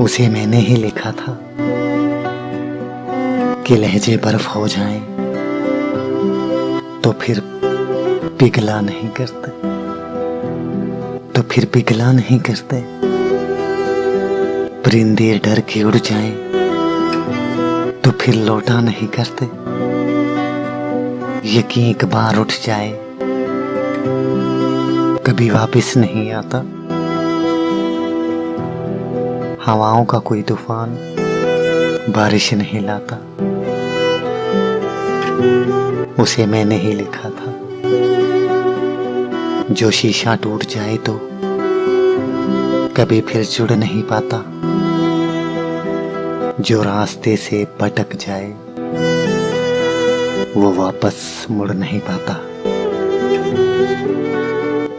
उसे मैंने ही लिखा था कि लहजे बर्फ हो जाएं तो फिर पिघला नहीं करते, तो फिर पिघला नहीं करते। परिंदे डर के उड़ जाएं तो फिर लौटा नहीं करते। यकीन एक बार उठ जाए कभी वापस नहीं आता। हवाओं का कोई तूफान बारिश नहीं लाता। उसे मैंने ही लिखा था। जो शीशा टूट जाए तो कभी फिर जुड़ नहीं पाता। जो रास्ते से भटक जाए वो वापस मुड़ नहीं पाता।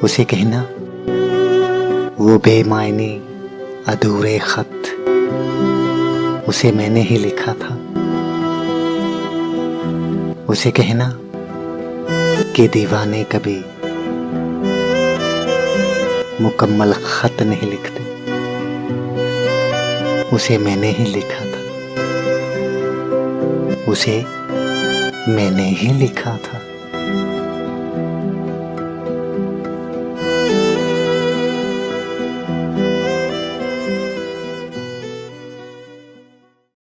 उसे कहना वो बेमायने अधूरे खत, उसे मैंने ही लिखा था। उसे कहना कि दीवाने कभी मुकम्मल खत नहीं लिखते, उसे मैंने ही लिखा था। उसे मैंने ही लिखा था।